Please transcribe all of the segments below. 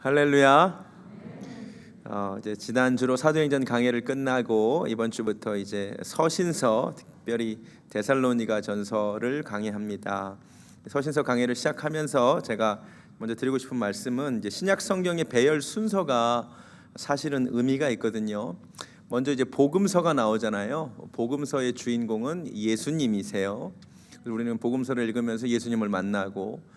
할렐루야. 이제 지난주로 사도행전 강해를 끝나고 이번 주부터 이제 서신서, 특별히 데살로니가 전서를 강해합니다. 서신서 강해를 시작하면서 제가 먼저 드리고 싶은 말씀은 이제 신약 성경의 배열 순서가 사실은 의미가 있거든요. 먼저 이제 복음서가 나오잖아요. 복음서의 주인공은 예수님이세요. 우리는 복음서를 읽으면서 예수님을 만나고,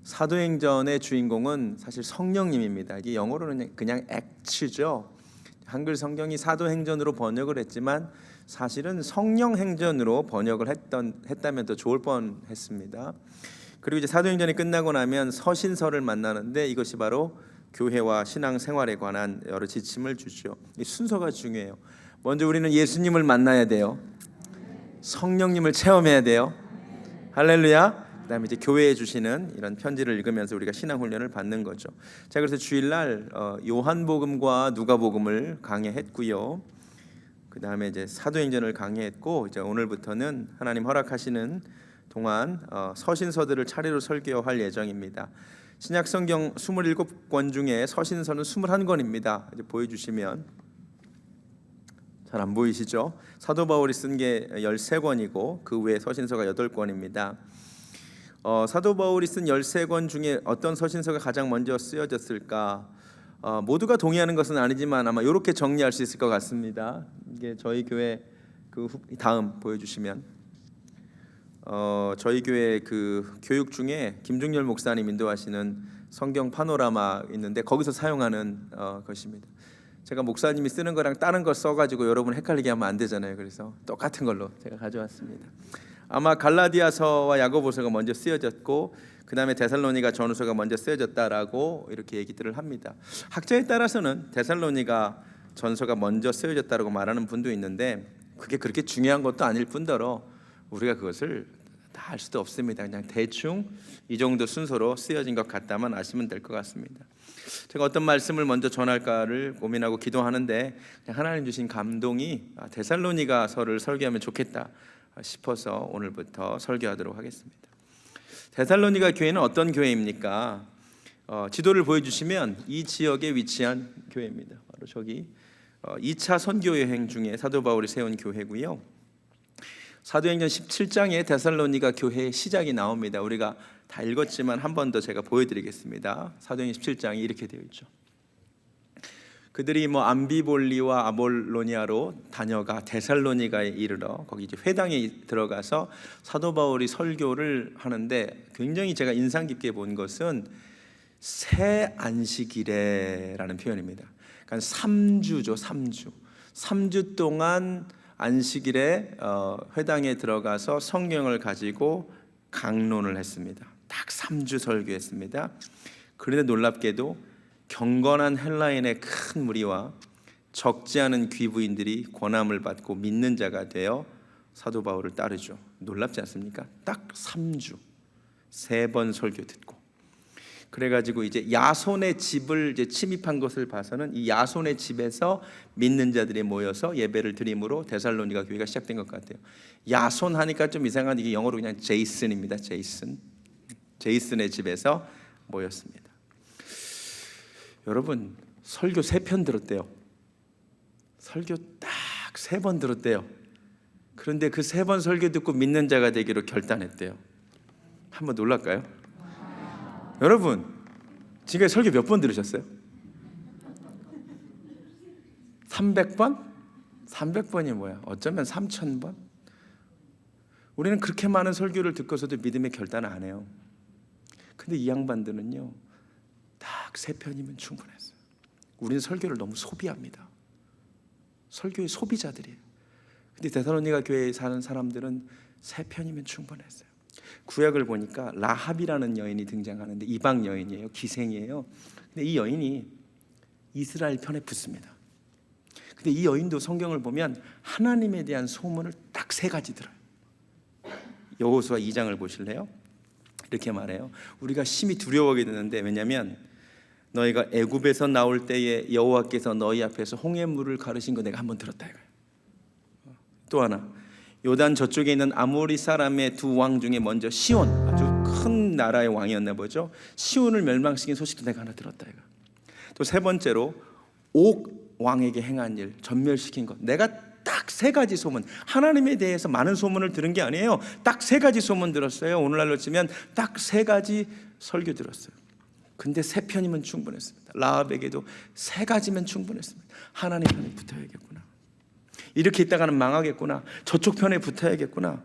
사도행전의 주인공은 사실 성령님입니다. 이게 영어로는 그냥 액츠죠. 한글 성경이 사도행전으로 번역을 했지만 사실은 성령행전으로 번역을 했다면 더 좋을 뻔했습니다. 그리고 이제 사도행전이 끝나고 나면 서신서를 만나는데 이것이 바로 교회와 신앙생활에 관한 여러 지침을 주죠. 이 순서가 중요해요. 먼저 우리는 예수님을 만나야 돼요. 성령님을 체험해야 돼요. 할렐루야. 그다음에 이제 교회에 주시는 이런 편지를 읽으면서 우리가 신앙 훈련을 받는 거죠. 자, 그래서 주일날 요한복음과 누가복음을 강해했고요. 그다음에 이제 사도행전을 강해했고, 이제 오늘부터는 하나님 허락하시는 동안 서신서들을 차례로 설교할 예정입니다. 신약 성경 27권 중에 서신서는 21권입니다. 이제 보여주시면 잘 안 보이시죠? 사도 바울이 쓴 게 13권이고 그 외에 서신서가 8권입니다. 사도 바울이 쓴 13권 중에 어떤 서신서가 가장 먼저 쓰여졌을까? 모두가 동의하는 것은 아니지만 아마 이렇게 정리할 수 있을 것 같습니다. 이게 저희 교회 다음 보여주시면 저희 교회 교육 중에 김중열 목사님 인도하시는 성경 파노라마 있는데 거기서 사용하는 것입니다. 제가 목사님이 쓰는 거랑 다른 거 써가지고 여러분 헷갈리게 하면 안 되잖아요. 그래서 똑같은 걸로 제가 가져왔습니다. 아마 갈라디아서와 야고보서가 먼저 쓰여졌고 그 다음에 데살로니가 전후서가 먼저 쓰여졌다라고 이렇게 얘기들을 합니다. 학자에 따라서는 데살로니가 전서가 먼저 쓰여졌다라고 말하는 분도 있는데 그게 그렇게 중요한 것도 아닐 뿐더러 우리가 그것을 다 알 수도 없습니다. 그냥 대충 이 정도 순서로 쓰여진 것 같다만 아시면 될 것 같습니다. 제가 어떤 말씀을 먼저 전할까를 고민하고 기도하는데 그냥 하나님 주신 감동이 데살로니가서를 설교하면 좋겠다 싶어서 오늘부터 설교하도록 하겠습니다. 데살로니가 교회는 어떤 교회입니까? 지도를 보여주시면 이 지역에 위치한 교회입니다. 바로 저기 2차 선교 여행 중에 사도 바울이 세운 교회고요. 사도행전 17장에 데살로니가 교회의 시작이 나옵니다. 우리가 다 읽었지만 한 번 더 제가 보여드리겠습니다. 사도행전 17장이 이렇게 되어 있죠. 그들이 암비볼리와 아볼로니아로 다녀가 데살로니가에 이르러 거기 이제 회당에 들어가서 사도 바울이 설교를 하는데 굉장히 제가 인상 깊게 본 것은 새 안식일에라는 표현입니다. 그러니까 3주죠, 3주. 3주 동안 안식일에 회당에 들어가서 성경을 가지고 강론을 했습니다. 딱 3주 설교했습니다. 그런데 놀랍게도 경건한 헬라인의 큰 무리와 적지 않은 귀부인들이 권함을 받고 믿는 자가 되어 사도 바울을 따르죠. 놀랍지 않습니까? 딱 3주 3번 설교 듣고 그래가지고 이제 야손의 집을 이제 침입한 것을 봐서는 이 야손의 집에서 믿는 자들이 모여서 예배를 드림으로 데살로니가 교회가 시작된 것 같아요. 야손 하니까 좀 이상한 이게 영어로 그냥 제이슨입니다. 제이슨의 집에서 모였습니다. 여러분 설교 3편 들었대요. 설교 딱 3번 들었대요. 그런데 그 3번 설교 듣고 믿는 자가 되기로 결단했대요. 한번 놀랄까요? 여러분 지금 설교 몇 번 들으셨어요? 300번? 300번이 뭐야? 어쩌면 3000번? 우리는 그렇게 많은 설교를 듣고서도 믿음의 결단을 안 해요. 근데 이 양반들은요 딱 3편이면 충분했어요. 우리는 설교를 너무 소비합니다. 설교의 소비자들이에요. 근데 데살로니가 교회에 사는 사람들은 3편이면 충분했어요. 구약을 보니까 라합이라는 여인이 등장하는데 이방 여인이에요. 기생이에요. 근데 이 여인이 이스라엘 편에 붙습니다. 근데 이 여인도 성경을 보면 하나님에 대한 소문을 딱 3가지 들어요. 여호수아 2장을 보실래요? 이렇게 말해요. 우리가 심히 두려워하게 되는데 왜냐하면 너희가 애굽에서 나올 때에 여호와께서 너희 앞에서 홍해물을 가르신 거 내가 한번 들었다 이거예요. 또 하나 요단 저쪽에 있는 아모리 사람의 2왕 중에 먼저 시온, 아주 큰 나라의 왕이었나 보죠. 시온을 멸망시킨 소식도 내가 하나 들었다 이거. 또 세 번째로 옥 왕에게 행한 일, 전멸시킨 것. 내가 딱 세 가지 소문, 하나님에 대해서 많은 소문을 들은 게 아니에요. 딱 세 가지 소문 들었어요. 오늘날로 치면 딱 세 가지 설교 들었어요. 근데 세 편이면 충분했습니다. 라합에게도 세 가지면 충분했습니다. 하나님 편에 붙어야겠구나, 이렇게 있다가는 망하겠구나, 저쪽 편에 붙어야겠구나.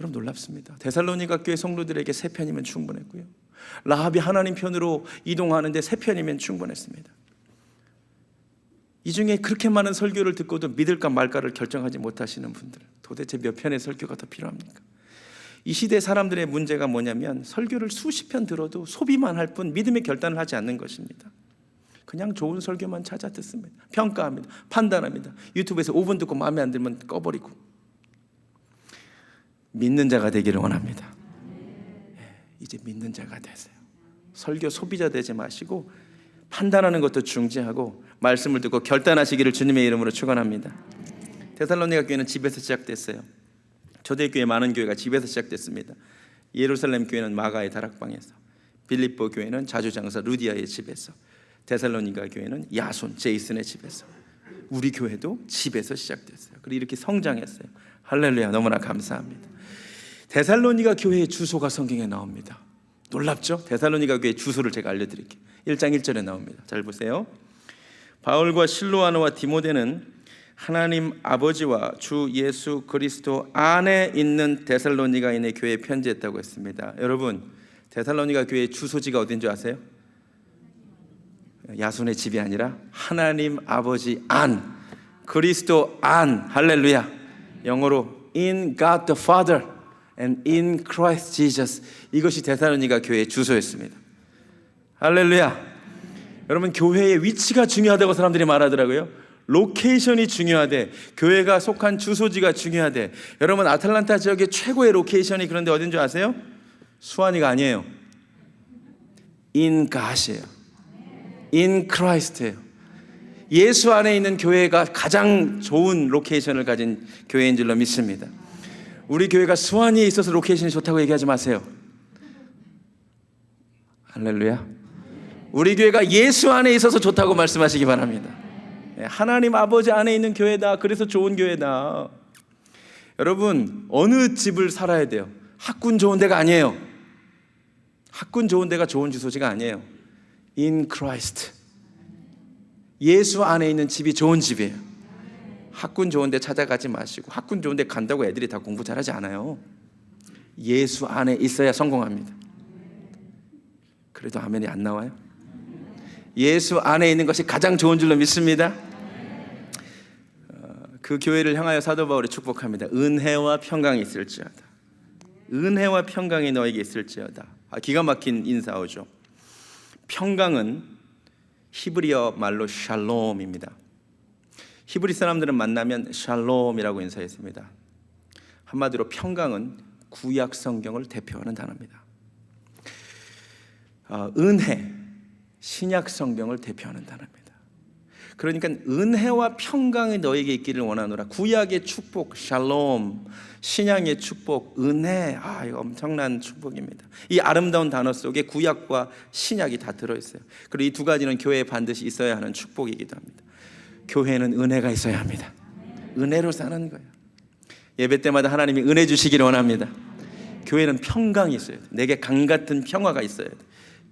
여러분 놀랍습니다. 데살로니가 교회 성도들에게 세 편이면 충분했고요, 라합이 하나님 편으로 이동하는데 세 편이면 충분했습니다. 이 중에 그렇게 많은 설교를 듣고도 믿을까 말까를 결정하지 못하시는 분들, 도대체 몇 편의 설교가 더 필요합니까? 이 시대 사람들의 문제가 뭐냐면 설교를 수십 편 들어도 소비만 할 뿐 믿음의 결단을 하지 않는 것입니다. 그냥 좋은 설교만 찾아 듣습니다. 평가합니다. 판단합니다. 유튜브에서 5분 듣고 마음에 안 들면 꺼버리고. 믿는 자가 되기를 원합니다. 이제 믿는 자가 되세요. 설교 소비자 되지 마시고 판단하는 것도 중지하고 말씀을 듣고 결단하시기를 주님의 이름으로 축원합니다. 데살로니가 교회는 집에서 시작됐어요. 초대교회 많은 교회가 집에서 시작됐습니다. 예루살렘 교회는 마가의 다락방에서, 빌립보 교회는 자주장사 루디아의 집에서, 데살로니가 교회는 야손 제이슨의 집에서, 우리 교회도 집에서 시작됐어요. 그리고 이렇게 성장했어요. 할렐루야, 너무나 감사합니다. 데살로니가 교회의 주소가 성경에 나옵니다. 놀랍죠? 데살로니가 교회 주소를 제가 알려드릴게요. 1장 1절에 나옵니다. 잘 보세요. 바울과 실로아노와 디모데는 하나님 아버지와 주 예수 그리스도 안에 있는 데살로니가인의 교회에 편지했다고 했습니다. 여러분, 데살로니가 교회의 주소지가 어딘 줄 아세요? 야손의 집이 아니라 하나님 아버지 안, 그리스도 안. 할렐루야. 영어로 in God the Father and in Christ Jesus. 이것이 데살로니가 교회의 주소였습니다. 할렐루야. 여러분, 교회의 위치가 중요하다고 사람들이 말하더라고요. 로케이션이 중요하대. 교회가 속한 주소지가 중요하대. 여러분, 아틀란타 지역의 최고의 로케이션이 그런데 어딘 줄 아세요? 수완이가 아니에요. In God이에요. In Christ예요. 예수 안에 있는 교회가 가장 좋은 로케이션을 가진 교회인 줄로 믿습니다. 우리 교회가 수완이에 있어서 로케이션이 좋다고 얘기하지 마세요. 할렐루야. 우리 교회가 예수 안에 있어서 좋다고 말씀하시기 바랍니다. 하나님 아버지 안에 있는 교회다. 그래서 좋은 교회다. 여러분, 어느 집을 살아야 돼요? 학군 좋은 데가 아니에요. 학군 좋은 데가 좋은 주소지가 아니에요. In Christ. 예수 안에 있는 집이 좋은 집이에요. 학군 좋은 데 찾아가지 마시고, 학군 좋은 데 간다고 애들이 다 공부 잘하지 않아요. 예수 안에 있어야 성공합니다. 그래도 아멘이 안 나와요? 예수 안에 있는 것이 가장 좋은 줄로 믿습니다. 그 교회를 향하여 사도 바울이 축복합니다. 은혜와 평강이 있을지어다. 은혜와 평강이 너에게 있을지어다. 기가 막힌 인사어죠. 평강은 히브리어 말로 샬롬입니다. 히브리 사람들은 만나면 샬롬이라고 인사했습니다. 한마디로 평강은 구약 성경을 대표하는 단어입니다. 은혜, 신약 성경을 대표하는 단어입니다. 그러니까 은혜와 평강이 너에게 있기를 원하노라. 구약의 축복 샬롬, 신약의 축복 은혜. 이거 엄청난 축복입니다. 이 아름다운 단어 속에 구약과 신약이 다 들어있어요. 그리고 이 두 가지는 교회에 반드시 있어야 하는 축복이기도 합니다. 교회는 은혜가 있어야 합니다. 은혜로 사는 거예요. 예배 때마다 하나님이 은혜 주시기를 원합니다. 교회는 평강이 있어야 돼요. 내게 강 같은 평화가 있어야 돼요.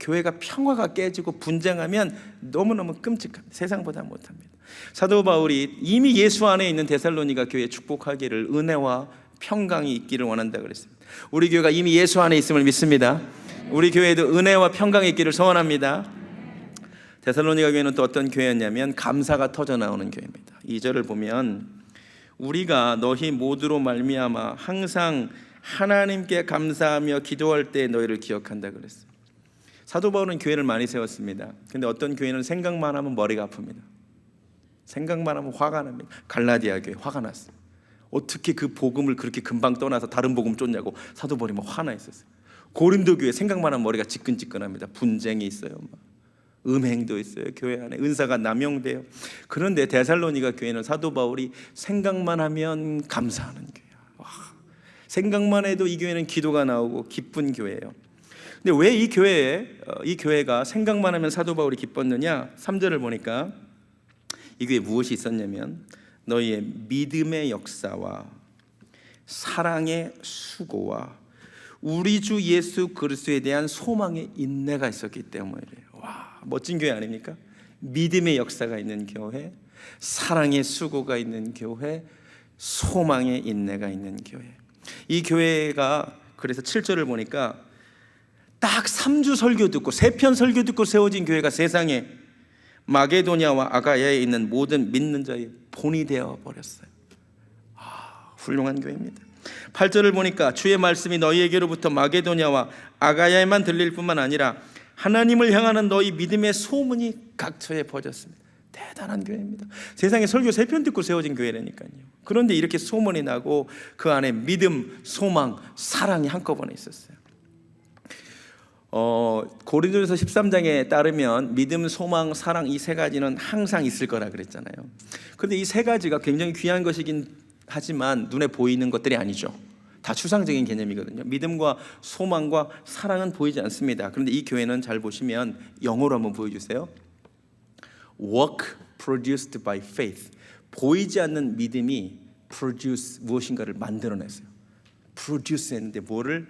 교회가 평화가 깨지고 분쟁하면 너무너무 끔찍합니다. 세상보다 못합니다. 사도 바울이 이미 예수 안에 있는 데살로니가 교회에 축복하기를 은혜와 평강이 있기를 원한다 그랬습니다. 우리 교회가 이미 예수 안에 있음을 믿습니다. 우리 교회에도 은혜와 평강이 있기를 소원합니다. 데살로니가 교회는 또 어떤 교회였냐면 감사가 터져 나오는 교회입니다. 2절을 보면 우리가 너희 모두로 말미암아 항상 하나님께 감사하며 기도할 때 너희를 기억한다 그랬어요. 사도 바울은 교회를 많이 세웠습니다. 근데 어떤 교회는 생각만 하면 머리가 아픕니다. 생각만 하면 화가 납니다. 갈라디아 교회 화가 났어요. 어떻게 그 복음을 그렇게 금방 떠나서 다른 복음 쫓냐고 사도 바울이 막 화나 있었어요. 고린도 교회 생각만 하면 머리가 지끈지끈합니다. 분쟁이 있어요. 음행도 있어요. 교회 안에 은사가 남용돼요. 그런데 데살로니가 교회는 사도 바울이 생각만 하면 감사하는 교회야. 생각만 해도 이 교회는 기도가 나오고 기쁜 교회예요. 근데 왜 이 교회가 생각만 하면 사도 바울이 기뻤느냐? 3절을 보니까 이 교회에 무엇이 있었냐면 너희의 믿음의 역사와 사랑의 수고와 우리 주 예수 그리스도에 대한 소망의 인내가 있었기 때문이래요. 와, 멋진 교회 아닙니까? 믿음의 역사가 있는 교회, 사랑의 수고가 있는 교회, 소망의 인내가 있는 교회. 이 교회가 그래서 7절을 보니까 딱 3주 설교 듣고 3편 설교 듣고 세워진 교회가 세상에 마게도냐와 아가야에 있는 모든 믿는 자의 본이 되어 버렸어요. 훌륭한 교회입니다. 8절을 보니까 주의 말씀이 너희에게로부터 마게도냐와 아가야에만 들릴 뿐만 아니라 하나님을 향하는 너희 믿음의 소문이 각처에 퍼졌습니다. 대단한 교회입니다. 세상에 설교 3편 듣고 세워진 교회라니까요. 그런데 이렇게 소문이 나고 그 안에 믿음, 소망, 사랑이 한꺼번에 있었어요. 고린도전서 13장에 따르면 믿음, 소망, 사랑 이 3가지는 항상 있을 거라 그랬잖아요. 그런데 이 3가지가 굉장히 귀한 것이긴 하지만 눈에 보이는 것들이 아니죠. 다 추상적인 개념이거든요. 믿음과 소망과 사랑은 보이지 않습니다. 그런데 이 교회는 잘 보시면 영어로 한번 보여주세요. Work produced by faith. 보이지 않는 믿음이 produce 무엇인가를 만들어냈어요. produce 했는데 뭐를?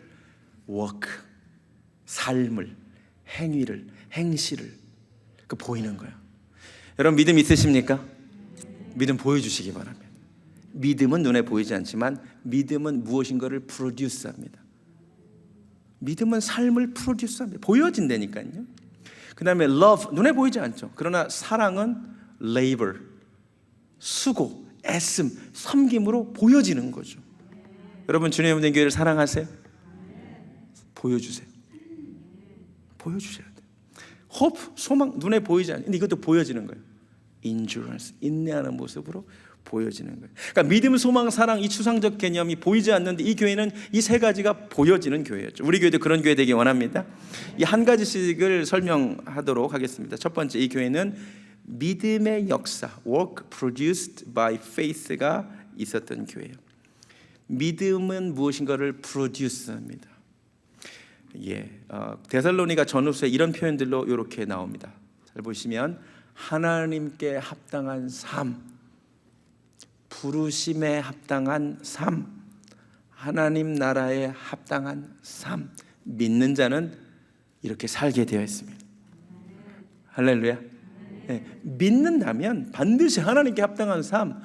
work, 삶을, 행위를, 행실을 그 보이는 거예요. 여러분 믿음 있으십니까? 믿음 보여주시기 바랍니다. 믿음은 눈에 보이지 않지만 믿음은 무엇인가를 프로듀스합니다. 믿음은 삶을 프로듀스합니다. 보여진다니까요. 그 다음에 love, 눈에 보이지 않죠. 그러나 사랑은 labor, 수고, 애씀, 섬김으로 보여지는 거죠. 여러분 주님의 된 교회를 사랑하세요? 보여주세요. 보여주셔야 돼요. hope, 소망, 눈에 보이지 않아요. 근데 이것도 보여지는 거예요. endurance, 인내하는 모습으로 보여지는 거예요. 그러니까 믿음, 소망, 사랑 이 추상적 개념이 보이지 않는데 이 교회는 이 3가지가 보여지는 교회였죠. 우리 교회도 그런 교회 되기 원합니다. 이 한 가지씩을 설명하도록 하겠습니다. 첫 번째, 이 교회는 믿음의 역사, work produced by faith가 있었던 교회예요. 믿음은 무엇인가를 프로듀스합니다. 데살로니가 전후서에 이런 표현들로 이렇게 나옵니다. 잘 보시면 하나님께 합당한 삶, 부르심에 합당한 삶, 하나님 나라에 합당한 삶, 믿는 자는 이렇게 살게 되어 있습니다. 할렐루야. 네, 믿는다면 반드시 하나님께 합당한 삶,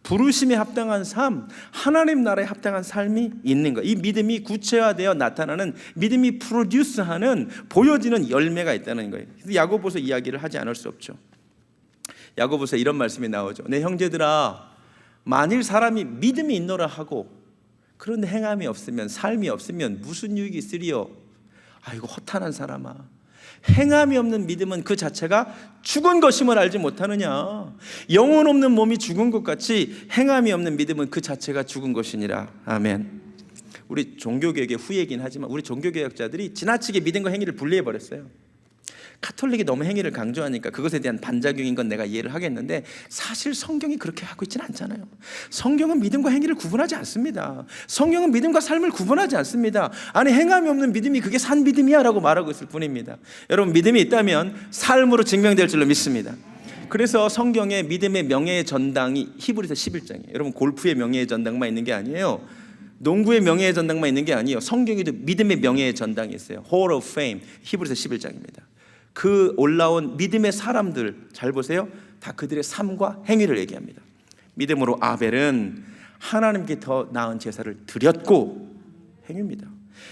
부르심에 합당한 삶, 하나님 나라에 합당한 삶이 있는 거예요. 이 믿음이 구체화되어 나타나는, 믿음이 프로듀스하는, 보여지는 열매가 있다는 거예요. 야고보서 이야기를 하지 않을 수 없죠. 야고보서 이런 말씀이 나오죠. 내 형제들아, 만일 사람이 믿음이 있노라 하고 그런데 행함이 없으면, 삶이 없으면 무슨 유익이 있으리요? 아이고 허탄한 사람아, 행함이 없는 믿음은 그 자체가 죽은 것임을 알지 못하느냐. 영혼 없는 몸이 죽은 것 같이 행함이 없는 믿음은 그 자체가 죽은 것이니라. 아멘. 우리 종교개혁의 후예이긴 하지만 우리 종교개혁자들이 지나치게 믿음과 행위를 분리해버렸어요. 카톨릭이 너무 행위를 강조하니까 그것에 대한 반작용인 건 내가 이해를 하겠는데 사실 성경이 그렇게 하고 있지는 않잖아요. 성경은 믿음과 행위를 구분하지 않습니다. 성경은 믿음과 삶을 구분하지 않습니다. 아니 행함이 없는 믿음이 그게 산 믿음이야 라고 말하고 있을 뿐입니다. 여러분 믿음이 있다면 삶으로 증명될 줄로 믿습니다. 그래서 성경에 믿음의 명예의 전당이 히브리서 11장이에요. 여러분 골프의 명예의 전당만 있는 게 아니에요. 농구의 명예의 전당만 있는 게 아니에요. 성경에도 믿음의 명예의 전당이 있어요. Hall of Fame, 히브리서 11장입니다. 그 올라온 믿음의 사람들 잘 보세요. 다 그들의 삶과 행위를 얘기합니다. 믿음으로 아벨은 하나님께 더 나은 제사를 드렸고, 행위입니다.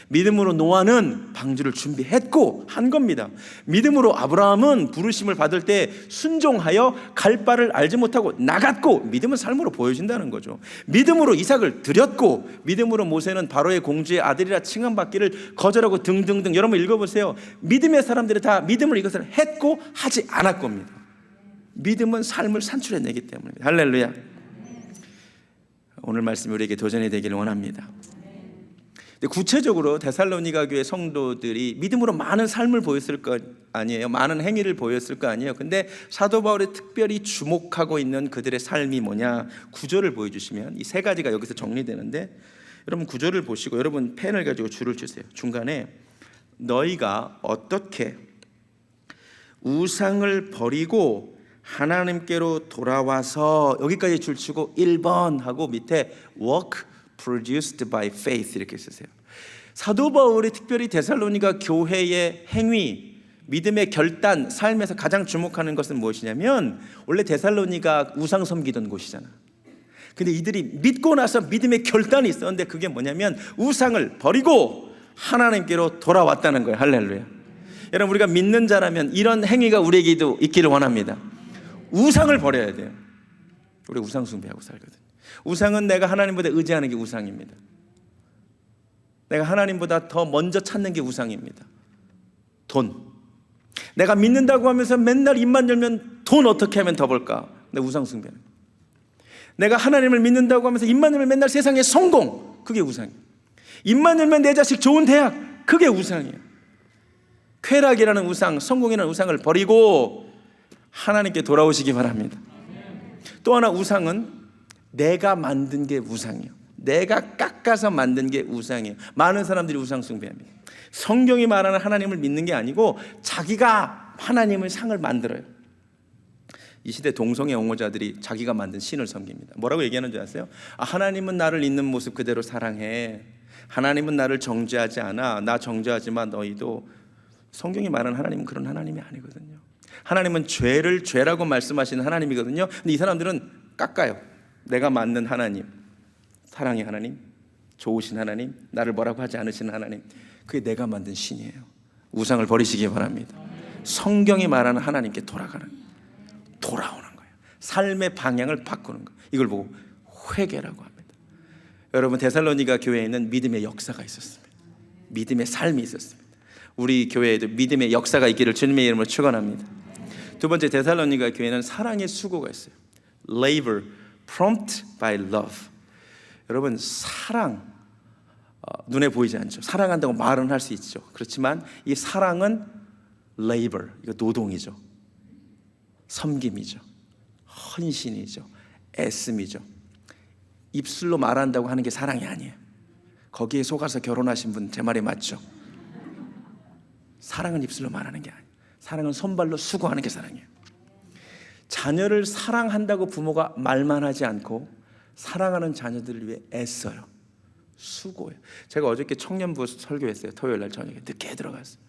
믿음으로 노아는 방주를 준비했고 한 겁니다. 믿음으로 아브라함은 부르심을 받을 때 순종하여 갈 바를 알지 못하고 나갔고, 믿음은 삶으로 보여진다는 거죠. 믿음으로 이삭을 드렸고, 믿음으로 모세는 바로의 공주의 아들이라 칭함받기를 거절하고 등등등. 여러분 읽어보세요. 믿음의 사람들이 다 믿음으로 이것을 했고 하지 않았고입니다. 믿음은 삶을 산출해내기 때문입니다. 할렐루야. 오늘 말씀이 우리에게 도전이 되기를 원합니다. 구체적으로 데살로니가 교회 성도들이 믿음으로 많은 삶을 보였을 거 아니에요. 많은 행위를 보였을 거 아니에요. 근데 사도 바울이 특별히 주목하고 있는 그들의 삶이 뭐냐, 구절을 보여주시면 이 3가지가 여기서 정리되는데, 여러분 구절을 보시고 여러분 펜을 가지고 줄을 주세요. 중간에 너희가 어떻게 우상을 버리고 하나님께로 돌아와서, 여기까지 줄치고 1번 하고 밑에 work produced by faith 이렇게 쓰세요. 사도 바울이 특별히 데살로니가 교회의 행위, 믿음의 결단, 삶에서 가장 주목하는 것은 무엇이냐면, 원래 데살로니가 우상 섬기던 곳이잖아. 근데 이들이 믿고 나서 믿음의 결단이 있었는데, 그게 뭐냐면 우상을 버리고 하나님께로 돌아왔다는 거예요. 할렐루야. 여러분, 우리가 믿는 자라면 이런 행위가 우리에게도 있기를 원합니다. 우상을 버려야 돼요. 우리 우상 숭배하고 살거든요. 우상은 내가 하나님보다 의지하는 게 우상입니다. 내가 하나님보다 더 먼저 찾는 게 우상입니다. 돈. 내가 믿는다고 하면서 맨날 입만 열면 돈 어떻게 하면 더 벌까? 내 우상 숭배는. 내가 하나님을 믿는다고 하면서 입만 열면 맨날 세상의 성공, 그게 우상이에요. 입만 열면 내 자식 좋은 대학, 그게 우상이에요. 쾌락이라는 우상, 성공이라는 우상을 버리고 하나님께 돌아오시기 바랍니다. 또 하나, 우상은 내가 만든 게 우상이에요. 내가 깎아서 만든 게 우상이에요. 많은 사람들이 우상 숭배합니다. 성경이 말하는 하나님을 믿는 게 아니고 자기가 하나님을 상을 만들어요. 이 시대 동성애 옹호자들이 자기가 만든 신을 섬깁니다. 뭐라고 얘기하는 줄 아세요? 하나님은 나를 있는 모습 그대로 사랑해. 하나님은 나를 정죄하지 않아. 나 정죄하지만 너희도. 성경이 말하는 하나님은 그런 하나님이 아니거든요. 하나님은 죄를 죄라고 말씀하시는 하나님이거든요. 근데 이 사람들은 깎아요. 내가 만든 하나님, 사랑의 하나님, 좋으신 하나님, 나를 뭐라고 하지 않으시는 하나님, 그게 내가 만든 신이에요. 우상을 버리시기 바랍니다. 성경이 말하는 하나님께 돌아오는 거예요. 삶의 방향을 바꾸는 거예요. 이걸 보고 회개라고 합니다. 여러분, 데살로니가 교회에는 믿음의 역사가 있었습니다. 믿음의 삶이 있었습니다. 우리 교회에도 믿음의 역사가 있기를 주님의 이름으로 축원합니다. 두 번째, 데살로니가 교회는 사랑의 수고가 있어요. Labor, prompt by love. 여러분, 사랑, 눈에 보이지 않죠. 사랑한다고 말은 할 수 있죠. 그렇지만 이 사랑은 labor, 이거 노동이죠. 섬김이죠. 헌신이죠. 애씀이죠. 입술로 말한다고 하는 게 사랑이 아니에요. 거기에 속아서 결혼하신 분 제 말이 맞죠? 사랑은 입술로 말하는 게 아니에요. 사랑은 손발로 수고하는 게 사랑이에요. 자녀를 사랑한다고 부모가 말만 하지 않고 사랑하는 자녀들을 위해 애써요. 수고해요. 제가 어저께 청년부 설교했어요. 토요일날 저녁에 늦게 들어갔어요.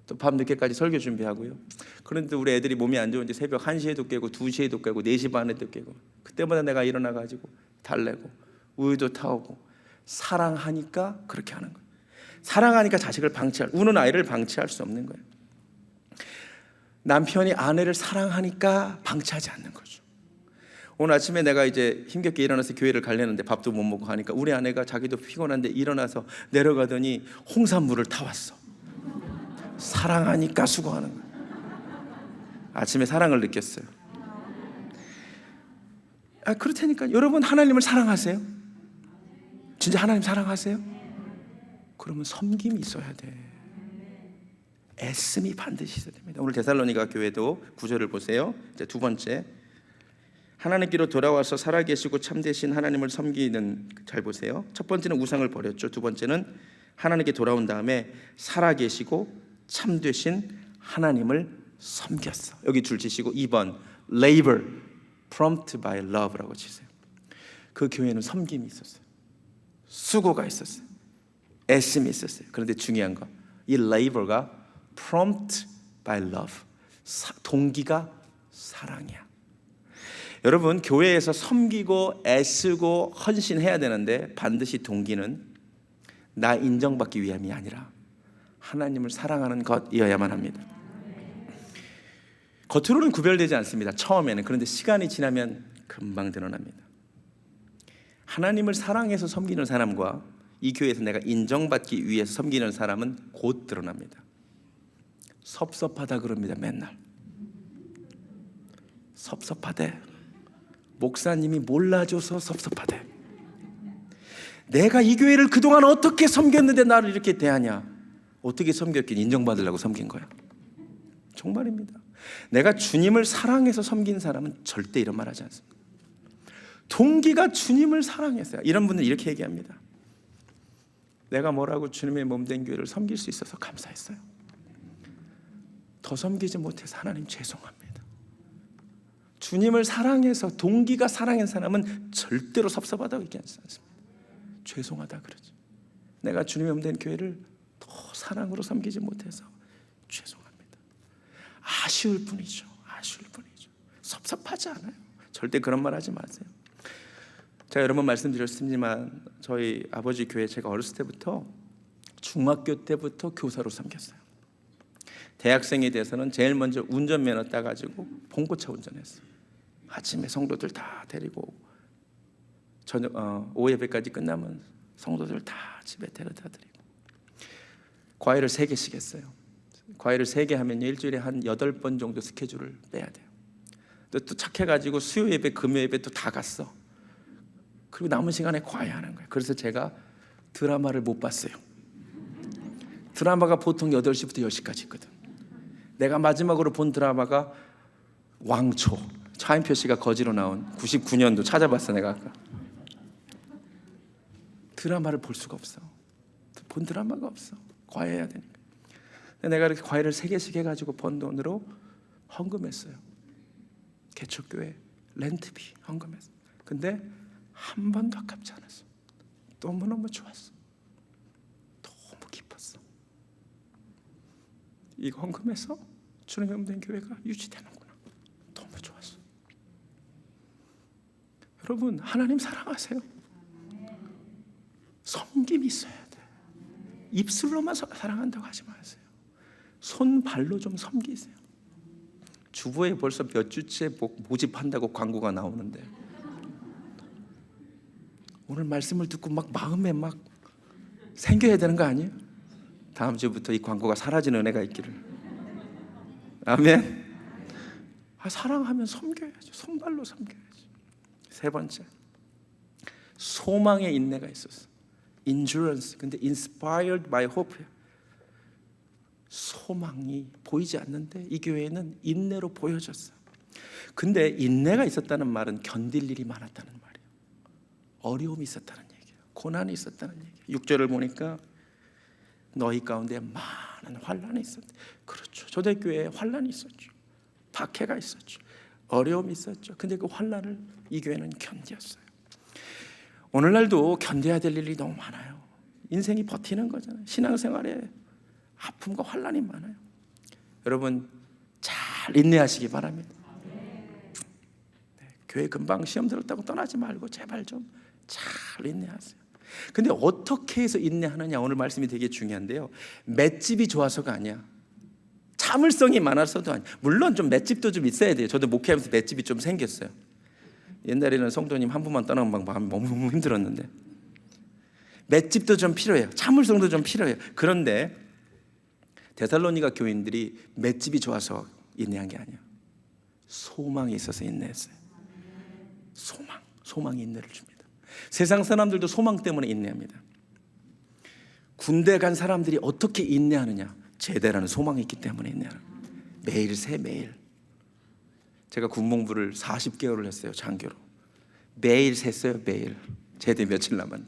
또 밤 늦게까지 설교 준비하고요. 그런데 우리 애들이 몸이 안 좋은데 새벽 1시에도 깨고 2시에도 깨고 4시 반에도 깨고, 그때마다 내가 일어나가지고 달래고 우유도 타오고. 사랑하니까 그렇게 하는 거예요. 사랑하니까 자식을 우는 아이를 방치할 수 없는 거예요. 남편이 아내를 사랑하니까 방치하지 않는 거죠. 오늘 아침에 내가 이제 힘겹게 일어나서 교회를 가려는데 밥도 못 먹고 하니까 우리 아내가 자기도 피곤한데 일어나서 내려가더니 홍삼물을 타왔어. 사랑하니까 수고하는 거예요. 아침에 사랑을 느꼈어요. 그렇다니까. 여러분, 하나님을 사랑하세요? 진짜 하나님 사랑하세요? 그러면 섬김이 있어야 돼. 애씀이 반드시 있어야 됩니다. 오늘 데살로니가 교회도 구절을 보세요. 이제 두 번째, 하나님께로 돌아와서 살아계시고 참되신 하나님을 섬기는, 잘 보세요. 첫 번째는 우상을 버렸죠. 두 번째는 하나님께 돌아온 다음에 살아계시고 참되신 하나님을 섬겼어. 여기 줄 치시고 2번 labor, prompt by love라고 치세요. 그 교회는 섬김이 있었어요. 수고가 있었어요. 애씀이 있었어요. 그런데 중요한 거, 이 labor가 prompt by love, 동기가 사랑이야. 여러분, 교회에서 섬기고 애쓰고 헌신해야 되는데 반드시 동기는 나 인정받기 위함이 아니라 하나님을 사랑하는 것이어야만 합니다. 겉으로는 구별되지 않습니다. 처음에는. 그런데 시간이 지나면 금방 드러납니다. 하나님을 사랑해서 섬기는 사람과 이 교회에서 내가 인정받기 위해서 섬기는 사람은 곧 드러납니다. 섭섭하다 그럽니다. 맨날 섭섭하대. 목사님이 몰라줘서 섭섭하대. 내가 이 교회를 그동안 어떻게 섬겼는데 나를 이렇게 대하냐. 어떻게 섬겼긴, 인정받으려고 섬긴 거야. 정말입니다. 내가 주님을 사랑해서 섬긴 사람은 절대 이런 말 하지 않습니다. 동기가 주님을 사랑했어요. 이런 분들 이렇게 얘기합니다. 내가 뭐라고 주님의 몸된 교회를 섬길 수 있어서 감사했어요. 더 섬기지 못해서 하나님 죄송합니다. 주님을 사랑해서 동기가 사랑한 사람은 절대로 섭섭하다고 얘기하지 않습니다. 죄송하다 그러죠. 내가 주님의 몸된 교회를 더 사랑으로 섬기지 못해서 죄송합니다. 아쉬울 뿐이죠. 아쉬울 뿐이죠. 섭섭하지 않아요. 절대 그런 말 하지 마세요. 제가 여러 번 말씀드렸지만 저희 아버지 교회 제가 어렸을 때부터 중학교 때부터 교사로 섬겼어요. 대학생이 돼서는 제일 먼저 운전면허 따가지고 봉고차 운전했어요. 아침에 성도들 다 데리고 저녁 오후 예배까지 끝나면 성도들 다 집에 데려다 드리고 과외를 3개씩 했어요. 과외를 3개 하면 일주일에 한 8번 정도 스케줄을 빼야 돼요. 또 착해가지고 수요 예배, 금요 예배 또 다 갔어. 그리고 남은 시간에 과외하는 거예요. 그래서 제가 드라마를 못 봤어요. 드라마가 보통 8시부터 10시까지 있거든. 내가 마지막으로 본 드라마가 왕초, 차인표 씨가 거지로 나온 99년도 찾아봤어. 내가 아까 드라마를 볼 수가 없어. 본 드라마가 없어. 과외해야 되니까. 내가 이렇게 과외를 3개씩 해가지고 번 돈으로 헌금했어요. 개척교회 렌트비 헌금했어. 근데 한 번도 아깝지 않았어. 너무너무 좋았어. 너무 기뻤어. 이거 헌금해서 주님의 몸된 교회가 유지되는구나. 너무 좋았어. 여러분, 하나님 사랑하세요. 섬김이 있어야 돼. 입술로만 사랑한다고 하지 마세요. 손발로 좀 섬기세요. 주부에 벌써 몇 주째 모집한다고 광고가 나오는데 오늘 말씀을 듣고 막 마음에 막 생겨야 되는 거 아니에요? 다음 주부터 이 광고가 사라지는 은혜가 있기를. 아멘. 사랑하면 섬겨야죠. 손발로 섬겨야죠. 3번째, 소망의 인내가 있었어. endurance. 근데 inspired by hope. 소망이 보이지 않는데 이 교회는 인내로 보여졌어. 근데 인내가 있었다는 말은 견딜 일이 많았다는 말이에요. 어려움이 있었다는 얘기예요. 고난이 있었다는 얘기예요. 6절을 보니까 너희 가운데 많은 환난이 있었대. 그렇죠. 초대교회에 환난이 있었죠. 박해가 있었죠. 어려움이 있었죠. 근데 그 환난을 이 교회는 견디었어요. 오늘날도 견뎌야 될 일이 너무 많아요. 인생이 버티는 거잖아요. 신앙생활에 아픔과 환난이 많아요. 여러분 잘 인내하시기 바랍니다. 네, 교회 금방 시험 들었다고 떠나지 말고 제발 좀 잘 인내하세요. 근데 어떻게 해서 인내하느냐, 오늘 말씀이 되게 중요한데요. 맷집이 좋아서가 아니야. 참을성이 많아서도 아니야. 물론 좀 맷집도 좀 있어야 돼요. 저도 목회하면서 맷집이 좀 생겼어요. 옛날에는 성도님 한 분만 떠나면 막 마음이 너무 힘들었는데 맷집도 좀 필요해요. 참을성도 좀 필요해요. 그런데 데살로니가 교인들이 맷집이 좋아서 인내한 게 아니야. 소망이 있어서 인내했어요. 소망이 인내를 줍니다. 세상 사람들도 소망 때문에 인내합니다. 군대 간 사람들이 어떻게 인내하느냐? 제대라는 소망이 있기 때문에 인내하는 거예요. 매일 새 매일. 제가 군복무를 40개월을 했어요. 장교로. 매일 샜어요. 매일. 제대 며칠 남았나.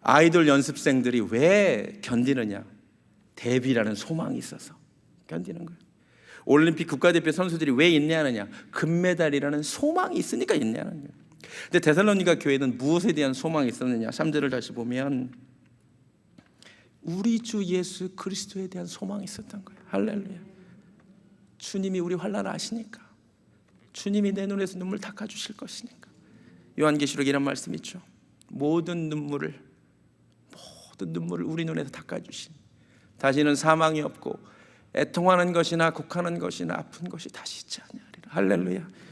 아이돌 연습생들이 왜 견디느냐? 데뷔라는 소망이 있어서 견디는 거예요. 올림픽 국가대표 선수들이 왜 인내하느냐? 금메달이라는 소망이 있으니까 인내하는 거예요. 근데 데살로니가 교회는 무엇에 대한 소망이 있었느냐? 3절을 다시 보면 우리 주 예수 그리스도에 대한 소망이 있었던 거예요. 할렐루야. 주님이 우리 환난을 아시니까, 주님이 내 눈에서 눈물 닦아주실 것이니까. 요한계시록에 이런 말씀 있죠. 모든 눈물을 우리 눈에서 닦아주신, 다시는 사망이 없고 애통하는 것이나 곡하는 것이나 아픈 것이 다시 있지 아니하리라. 할렐루야.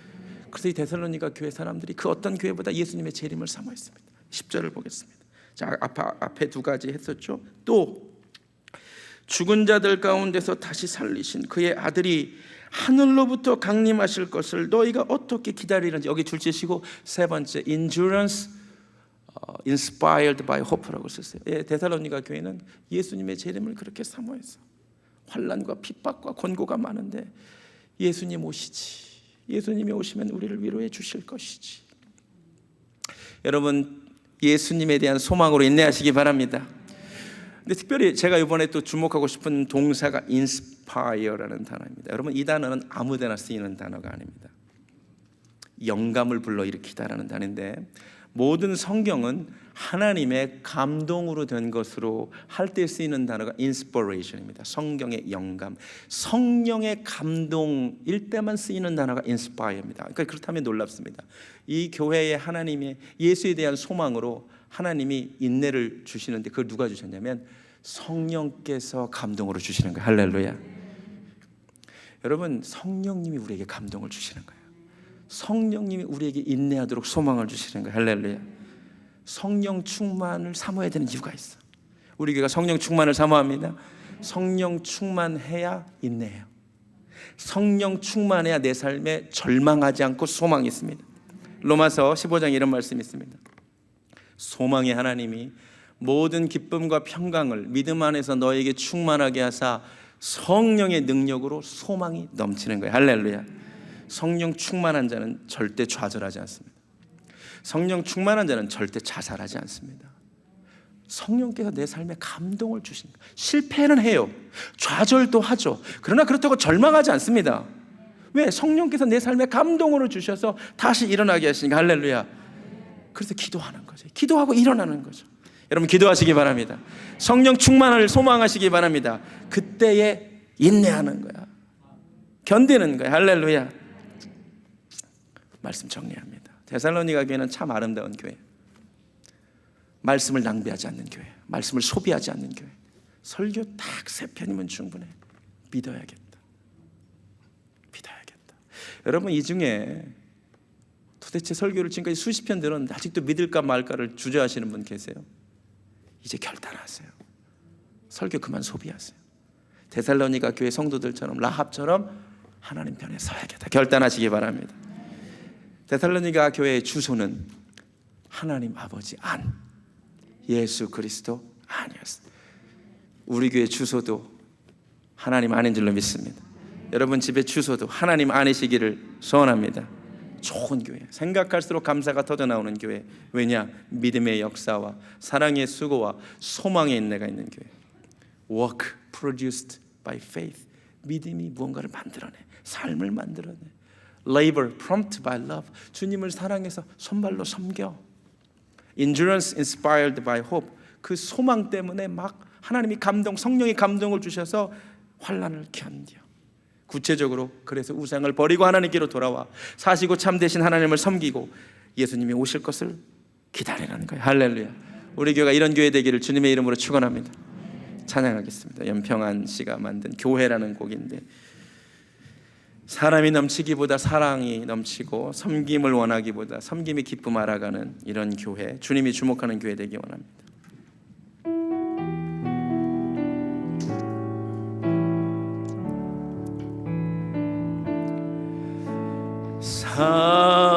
그래서 이 데살로니가 교회 사람들이 그 어떤 교회보다 예수님의 재림을 사모했습니다. 10절을 보겠습니다. 자, 앞에 2가지 했었죠. 또 죽은 자들 가운데서 다시 살리신 그의 아들이 하늘로부터 강림하실 것을 너희가 어떻게 기다리는지, 여기 줄치시고 3번째 endurance inspired by hope라고 썼어요. 예, 데살로니가 교회는 예수님의 재림을 그렇게 사모했어. 환난과 핍박과 권고가 많은데 예수님 오시지. 예수님이 오시면 우리를 위로해 주실 것이지. 여러분, 예수님에 대한 소망으로 인내하시기 바랍니다. 근데 특별히 제가 이번에 또 주목하고 싶은 동사가 inspire라는 단어입니다. 여러분, 이 단어는 아무데나 쓰이는 단어가 아닙니다. 영감을 불러일으키다라는 단어인데, 모든 성경은 하나님의 감동으로 된 것으로 할 때 쓰이는 단어가 inspiration입니다. 성경의 영감, 성령의 감동일 때만 쓰이는 단어가 inspire입니다. 그러니까 그렇다면 놀랍습니다. 이 교회에 하나님의 예수에 대한 소망으로 하나님이 인내를 주시는데, 그걸 누가 주셨냐면 성령께서 감동으로 주시는 거예요. 할렐루야. 여러분, 성령님이 우리에게 감동을 주시는 거예요. 성령님이 우리에게 인내하도록 소망을 주시는 거예요. 할렐루야. 성령 충만을 사모해야 되는 이유가 있어. 우리 교회가 성령 충만을 사모합니다. 성령 충만해야 인내해요. 성령 충만해야 내 삶에 절망하지 않고 소망이 있습니다. 로마서 15장에 이런 말씀이 있습니다. 소망의 하나님이 모든 기쁨과 평강을 믿음 안에서 너에게 충만하게 하사 성령의 능력으로 소망이 넘치는 거예요. 할렐루야. 성령 충만한 자는 절대 좌절하지 않습니다. 성령 충만한 자는 절대 자살하지 않습니다. 성령께서 내 삶에 감동을 주십니다. 실패는 해요. 좌절도 하죠. 그러나 그렇다고 절망하지 않습니다. 왜? 성령께서 내 삶에 감동으로 주셔서 다시 일어나게 하시니까. 할렐루야. 그래서 기도하는 거죠. 기도하고 일어나는 거죠. 여러분, 기도하시기 바랍니다. 성령 충만을 소망하시기 바랍니다. 그때에 인내하는 거야. 견디는 거야. 할렐루야. 말씀 정리합니다. 데살로니가 교회는 참 아름다운 교회, 말씀을 낭비하지 않는 교회, 말씀을 소비하지 않는 교회. 설교 딱 3편이면 충분해. 믿어야겠다. 여러분, 이 중에 도대체 설교를 지금까지 수십 편 들었는데 아직도 믿을까 말까를 주저하시는 분 계세요? 이제 결단하세요. 설교 그만 소비하세요. 데살로니가 교회 성도들처럼, 라합처럼 하나님 편에 서야겠다. 결단하시기 바랍니다. 데살로니가 교회의 주소는 하나님 아버지 안, 예수 그리스도 안이었어요. 우리 교회 주소도 하나님 안인 줄로 믿습니다. 여러분 집의 주소도 하나님 안이시기를 소원합니다. 좋은 교회, 생각할수록 감사가 터져나오는 교회. 왜냐? 믿음의 역사와 사랑의 수고와 소망의 인내가 있는 교회. Work produced by faith. 믿음이 무언가를 만들어내, 삶을 만들어내. Labor prompted by love. 주님을 사랑해서 손발로 섬겨. Endurance inspired by hope. 그 소망 때문에 막 하나님이 감동, 성령이 감동을 주셔서 환난을 견뎌. 구체적으로 그래서 우상을 버리고 하나님께로 돌아와 사시고 참되신 하나님을 섬기고 예수님이 오실 것을 기다리라는 거예요. 할렐루야. 우리 교회가 이런 교회 되기를 주님의 이름으로 축원합니다. 찬양하겠습니다. 연평안 씨가 만든 교회라는 곡인데, 사람이 넘치기보다 사랑이 넘치고 섬김을 원하기보다 섬김이 기쁨 알아가는 이런 교회, 주님이 주목하는 교회 되기 원합니다.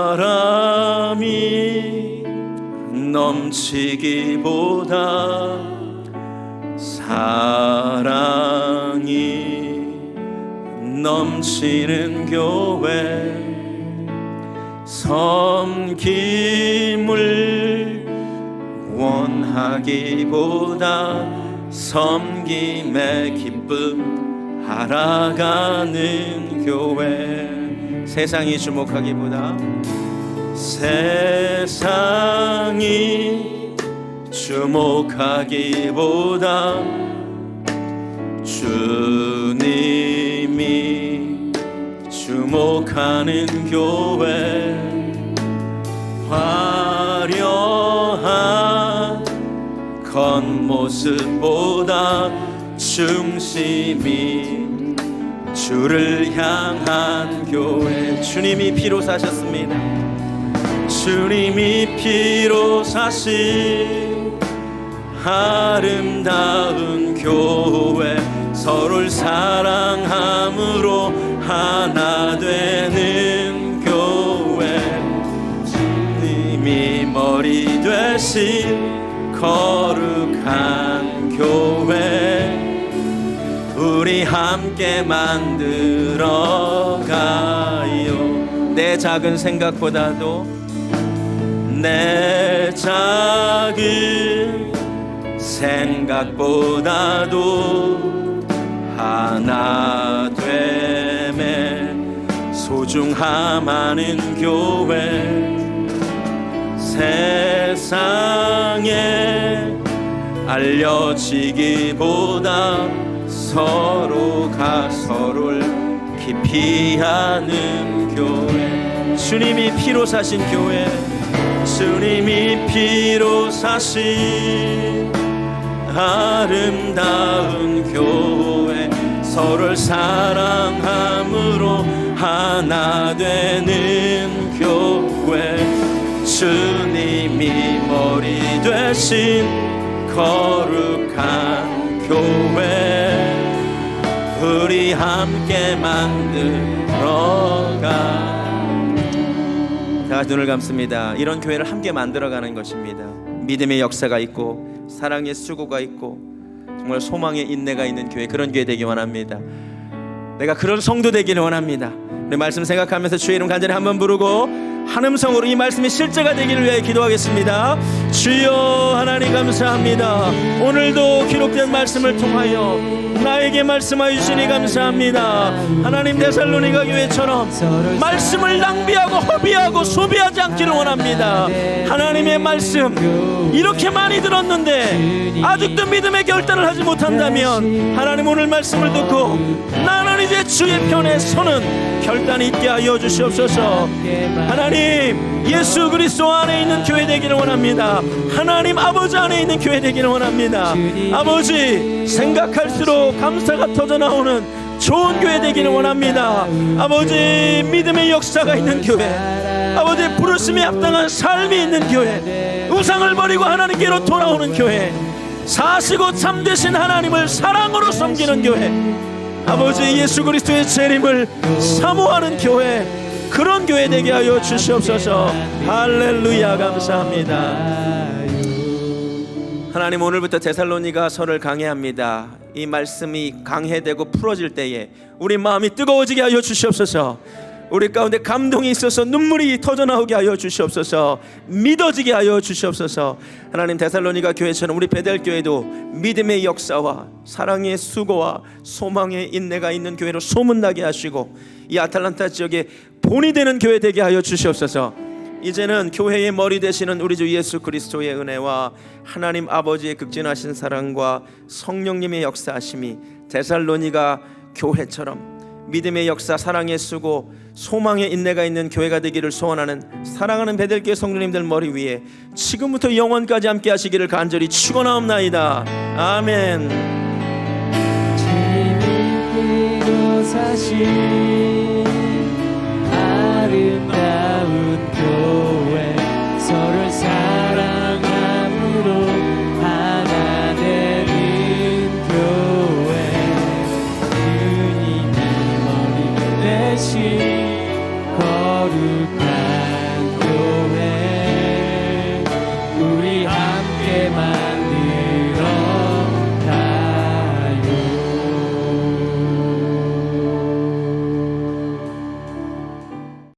사람이 넘치기보다 사랑이 넘치는 교회, 섬김을 원하기보다 섬김의 기쁨 알아가는 교회. 세상이 주목하기보다 세상이 주목하기보다 주님이 주목하는 교회. 화려한 겉모습보다 중심이 주를 향한 교회. 주님이 피로 사셨습니다. 주님이 피로 사신 아름다운 교회. 서로를 사랑함으로 하나 되는 교회. 주님이 머리 되신 거룩한 교회. 우리 함께 만들어가요. 내 작은 생각보다도 내 작은 생각보다도 하나 됨에 소중함하는 교회, 세상에 알려지기보다 서로가 서로를 깊이 아는 교회, 주님이 피로 사신 교회, 주님이 피로 사신 아름다운 교회, 서로를 사랑함으로 하나 되는 교회, 주님이 머리 되신 거룩한 교회, 우리 함께 만들어가. 다 눈을 감습니다. 이런 교회를 함께 만들어가는 것입니다. 믿음의 역사가 있고 사랑의 수고가 있고 정말 소망의 인내가 있는 교회, 그런 교회 되기 원합니다. 내가 그런 성도 되기를 원합니다. 우리 말씀 생각하면서 주의 이름 간절히 한번 부르고 한 음성으로 이 말씀이 실제가 되기를 위해 기도하겠습니다. 주여 하나님 감사합니다. 오늘도 기록된 말씀을 통하여 나에게 말씀하여 주시니 감사합니다. 하나님, 데살로니가 교회처럼 말씀을 낭비하고 허비하고 소비하지 않기를 원합니다. 하나님의 말씀 이렇게 많이 들었는데 아직도 믿음의 결단을 하지 못한다면 하나님, 오늘 말씀을 듣고 나는 이제 주의 편에 서는 결단이 있게 하여 주시옵소서. 하나님, 예수 그리스도 안에 있는 교회 되기를 원합니다. 하나님 아버지 안에 있는 교회 되기를 원합니다. 아버지, 생각할수록 감사가 터져나오는 좋은 교회 되기를 원합니다. 아버지, 믿음의 역사가 있는 교회, 아버지 부르심에 합당한 삶이 있는 교회, 우상을 버리고 하나님께로 돌아오는 교회, 사시고 참되신 하나님을 사랑으로 섬기는 교회, 아버지 예수 그리스도의 재림을 사모하는 교회, 그런 교회 되게 하여 주시옵소서. 할렐루야, 감사합니다. 하나님, 오늘부터 데살로니가서를 강해합니다. 이 말씀이 강해되고 풀어질 때에 우리 마음이 뜨거워지게 하여 주시옵소서. 우리 가운데 감동이 있어서 눈물이 터져나오게 하여 주시옵소서. 믿어지게 하여 주시옵소서. 하나님, 데살로니가 교회처럼 우리 베델교회도 믿음의 역사와 사랑의 수고와 소망의 인내가 있는 교회로 소문나게 하시고 이 아탈란타 지역에 본이 되는 교회 되게 하여 주시옵소서. 이제는 교회의 머리 되시는 우리 주 예수 그리스도의 은혜와 하나님 아버지의 극진하신 사랑과 성령님의 역사하심이 데살로니가 교회처럼 믿음의 역사, 사랑의 수고, 소망의 인내가 있는 교회가 되기를 소원하는 사랑하는 베델교회 성도님들 머리 위에 지금부터 영원까지 함께 하시기를 간절히 축원하옵나이다. 아멘. 주님이 사신 아름다운 교회, 서로를 사랑함으로 하나 되는 교회, 주님이 머리 되신 거룩한